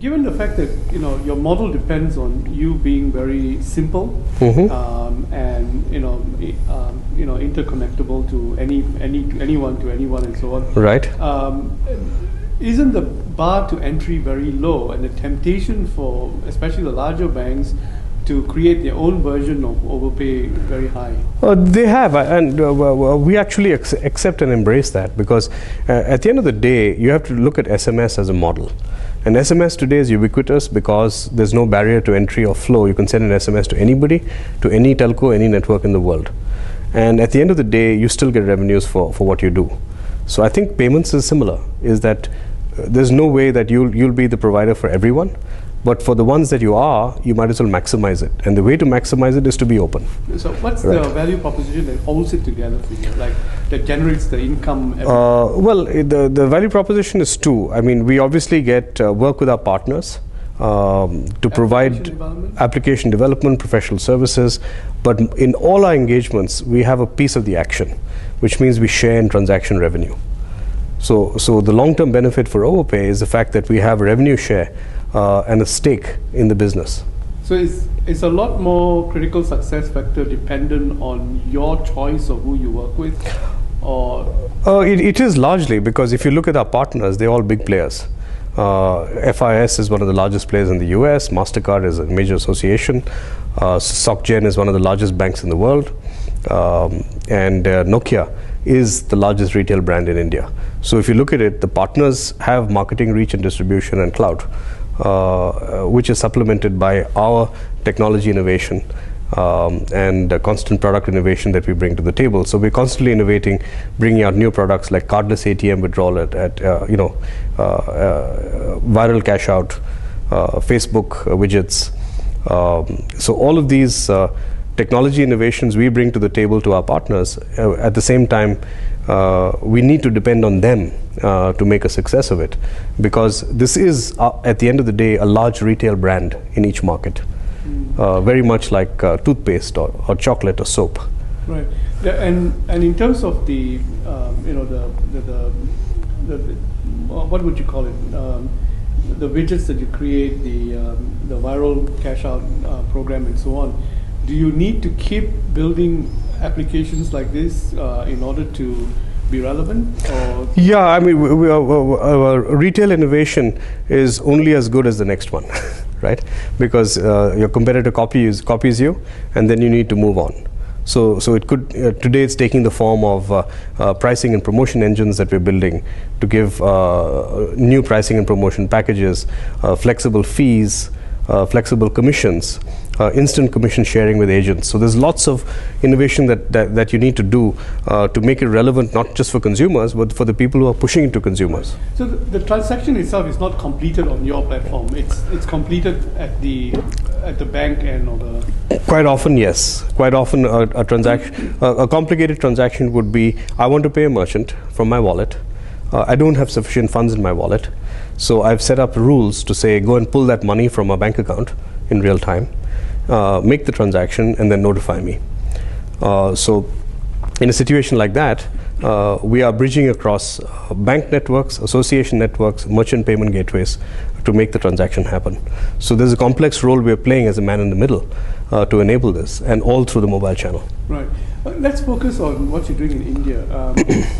given the fact that your model depends on you being very simple and interconnectable to anyone and so on. Right. Isn't the bar to entry very low, and the temptation for especially the larger banks to create their own version of Overpay very high? They have, and we actually accept and embrace that, because at the end of the day, you have to look at SMS as a model. And SMS today is ubiquitous because there's no barrier to entry or flow. You can send an SMS to anybody, to any telco, any network in the world. And at the end of the day, you still get revenues for what you do. So I think payments is similar, is that there's no way that you'll be the provider for everyone. But for the ones that you are, you might as well maximize it. And the way to maximize it is to be open. So what's the value proposition that holds it together for you, like that generates the income? Well, the value proposition is two. I mean, we obviously get work with our partners to provide application development, professional services. But in all our engagements, we have a piece of the action, which means we share in transaction revenue. So the long-term benefit for Overpay is the fact that we have a revenue share and a stake in the business. So is a lot more critical success factor dependent on your choice of who you work with, or? It is largely, because if you look at our partners, they're all big players. FIS is one of the largest players in the US. MasterCard is a major association. SocGen is one of the largest banks in the world. And Nokia is the largest retail brand in India. So if you look at it, the partners have marketing reach and distribution and clout, which is supplemented by our technology innovation and constant product innovation that we bring to the table. So we're constantly innovating, bringing out new products like cardless ATM withdrawal at viral cash out, Facebook widgets. So all of these technology innovations we bring to the table to our partners. At the same time, we need to depend on them to make a success of it, because this is, at the end of the day, a large retail brand in each market, very much like toothpaste or chocolate or soap. Right. And in terms of the what would you call it? The widgets that you create, the viral cash out program and so on. Do you need to keep building applications like this in order to be relevant? Or? Yeah, I mean, our retail innovation is only as good as the next one, right? Because your competitor copies you, and then you need to move on. So it could today it's taking the form of pricing and promotion engines that we're building to give new pricing and promotion packages, flexible fees, flexible commissions, instant commission sharing with agents. So there's lots of innovation that you need to do to make it relevant, not just for consumers, but for the people who are pushing it to consumers. So the transaction itself is not completed on your platform. It's completed at the bank end or the. Quite often, yes. Quite often, a transaction, a complicated transaction would be: I want to pay a merchant from my wallet. I don't have sufficient funds in my wallet, so I've set up rules to say, go and pull that money from a bank account in real time, make the transaction, and then notify me. So in a situation like that, we are bridging across bank networks, association networks, merchant payment gateways to make the transaction happen. So there's a complex role we're playing as a man in the middle to enable this, and all through the mobile channel. Right. Let's focus on what you're doing in India.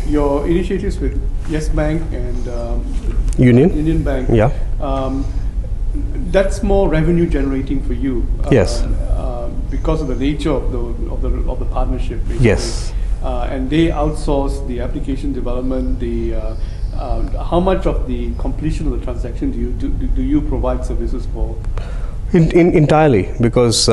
Your initiatives with Yes Bank and Union Bank. Yeah. That's more revenue generating for you. Yes. Because of the nature of the partnership. Basically. Yes. And they outsource the application development. How much of the completion of the transaction do you provide services for? Entirely, because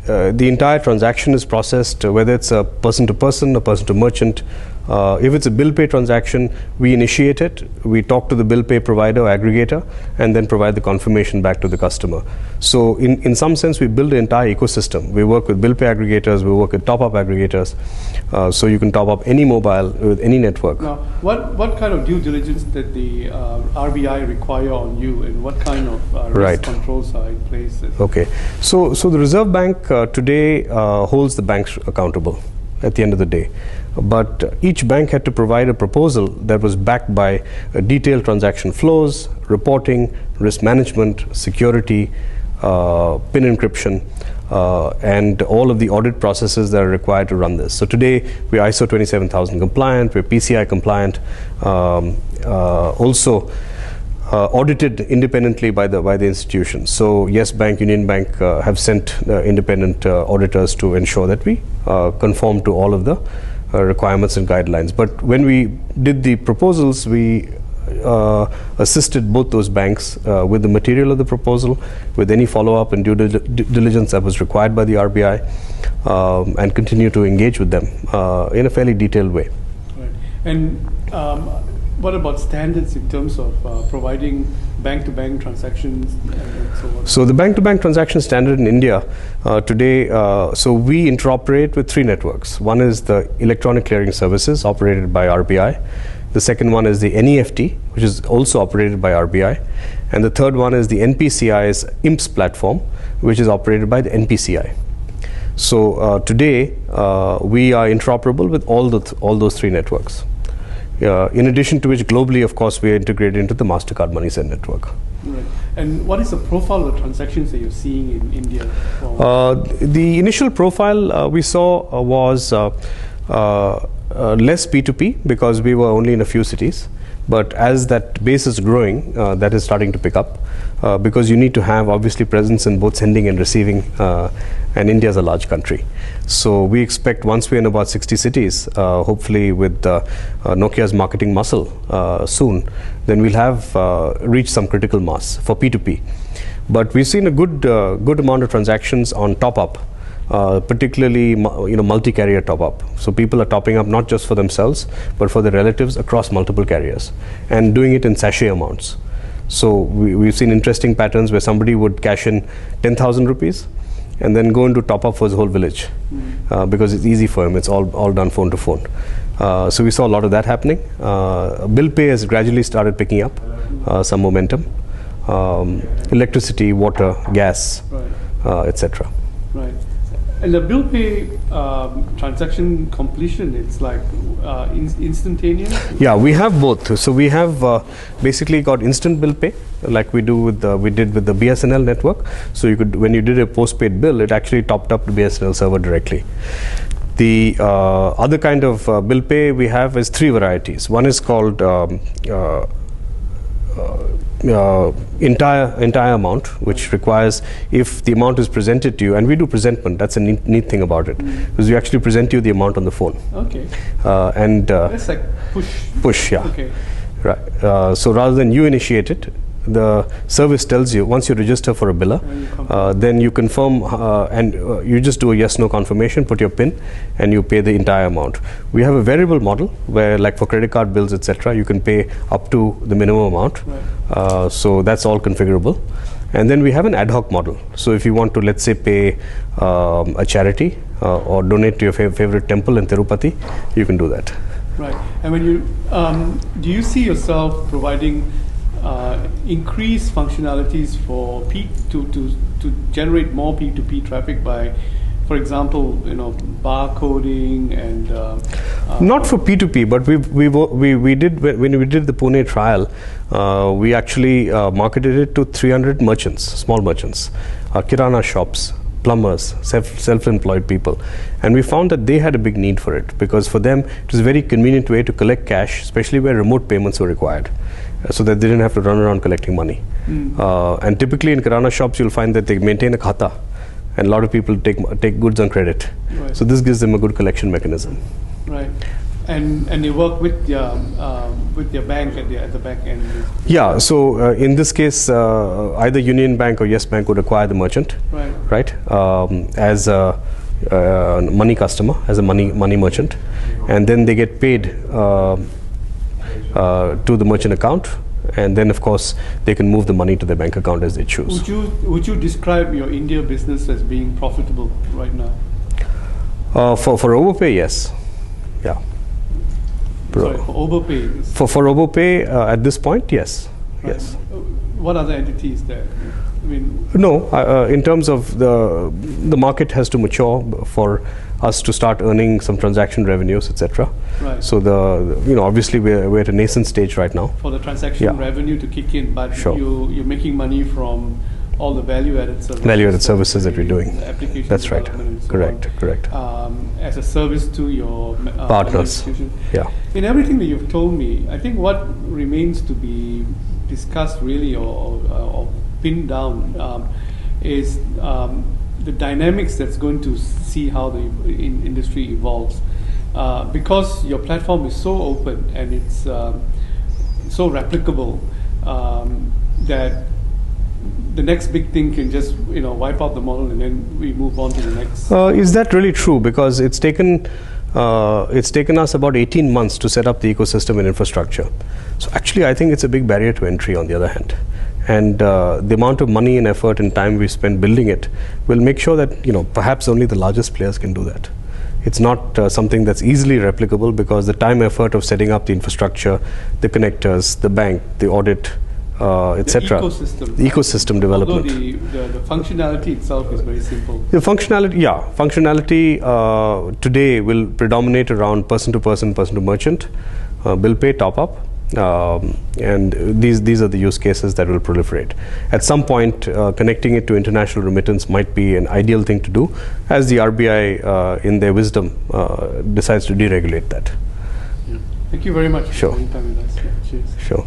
the entire transaction is processed, whether it's a person to person, a person to merchant. If it's a bill pay transaction, we initiate it, we talk to the bill pay provider or aggregator, and then provide the confirmation back to the customer. So in some sense, we build an entire ecosystem. We work with bill pay aggregators, we work with top-up aggregators, so you can top up any mobile with any network. Now, what kind of due diligence did the RBI require on you, and what kind of risk controls are in place? Okay, so the Reserve Bank today holds the banks accountable. at the end of the day. But each bank had to provide a proposal that was backed by detailed transaction flows, reporting, risk management, security, PIN encryption, and all of the audit processes that are required to run this. So today we're ISO 27000 compliant, we're PCI compliant, also audited independently by the institution. So Yes Bank, Union Bank have sent independent auditors to ensure that we conform to all of the requirements and guidelines. But when we did the proposals, we assisted both those banks with the material of the proposal, with any follow-up and due diligence that was required by the RBI, and continue to engage with them in a fairly detailed way. Right. And what about standards in terms of providing bank-to-bank transactions and so on? So the bank-to-bank transaction standard in India today, so we interoperate with 3 networks. One is the Electronic Clearing Services operated by RBI. The second one is the NEFT, which is also operated by RBI. And the third one is the NPCI's IMPS platform, which is operated by the NPCI. So today, we are interoperable with all those 3 networks. In addition to which, globally, of course, we are integrated into the MasterCard MoneySend network. Right. And what is the profile of the transactions that you're seeing in India? The initial profile we saw was less P2P because we were only in a few cities. But as that base is growing, that is starting to pick up because you need to have obviously presence in both sending and receiving, and India is a large country. So we expect once we're in about 60 cities, hopefully with Nokia's marketing muscle soon, then we'll have reached some critical mass for P2P. But we've seen a good amount of transactions on top-up. Particularly, multi-carrier top-up. So people are topping up not just for themselves, but for their relatives across multiple carriers, and doing it in sachet amounts. So we've seen interesting patterns where somebody would cash in 10,000 rupees and then go into top-up for his whole village because it's easy for him. It's all done phone to phone. So we saw a lot of that happening. Bill pay has gradually started picking up some momentum. Electricity, water, gas, right. etc. Right. And the bill pay transaction completion, it's like instantaneous? Yeah, we have both. So we have basically got instant bill pay, like we did with the BSNL network. So you could, when you did a postpaid bill, it actually topped up the BSNL server directly. The other kind of bill pay we have is 3 varieties. One is called entire amount, which requires if the amount is presented to you, and we do presentment. That's a neat thing about it, because we actually present you the amount on the phone. Okay. And that's like push. Yeah. Okay. Right. So rather than you initiate it, the service tells you once you register for a biller, then you confirm and you just do a yes/no confirmation, put your PIN, and you pay the entire amount. We have a variable model where, like for credit card bills, etc., you can pay up to the minimum amount. Right. So that's all configurable. And then we have an ad hoc model. So if you want to, let's say, pay a charity or donate to your favorite temple in Tirupati, you can do that. Right. And when you do you see yourself providing increased functionalities for to generate more P2P traffic by, for example, barcoding and not for P2P, but we did when we did the Pune trial, we actually marketed it to 300 merchants, small merchants, kirana shops, plumbers, self-employed people, and we found that they had a big need for it because for them it was a very convenient way to collect cash, especially where remote payments were required, so that they didn't have to run around collecting money. And typically in kirana shops you'll find that they maintain a khata, and a lot of people take goods on credit. Right. So this gives them a good collection mechanism. Right. And they work with your bank at the back end. Yeah. So in this case, either Union Bank or Yes Bank would acquire the merchant, right? As a money customer, as a money merchant, and then they get paid to the merchant account, and then of course they can move the money to their bank account as they choose. Would you describe your India business as being profitable right now? For RoboPay, yes. Yeah. Sorry, for OberPay? For RoboPay, at this point, yes. Right. Yes. What other entities there? I mean, no, in terms of the market has to mature for us to start earning some transaction revenues, etc. Right. So obviously we're at a nascent stage right now. For the transaction Yeah. revenue to kick in, but Sure. you're making money from all the value-added services. Value-added services that we're doing. the application That's right. development and so Correct. on, Correct. as a service to your Partners. institution. Yeah. In everything that you've told me, I think what remains to be discussed really or pinned down is the dynamics that's going to see how the industry evolves. Because your platform is so open and it's so replicable that the next big thing can just wipe out the model and then we move on to the next. Is that really true? Because it's taken us about 18 months to set up the ecosystem and infrastructure. So actually, I think it's a big barrier to entry. On the other hand, and the amount of money and effort and time we spend building it will make sure that perhaps only the largest players can do that. It's not something that's easily replicable because the time effort of setting up the infrastructure, the connectors, the bank, the audit, etc. The ecosystem development. Although the functionality itself is very simple. The functionality today will predominate around person-to-person, person-to-merchant, bill pay, top-up, and these are the use cases that will proliferate. At some point, connecting it to international remittance might be an ideal thing to do, as the RBI, in their wisdom, decides to deregulate that. Yeah. Thank you very much Sure. for spending time with us. Yeah, cheers. Sure.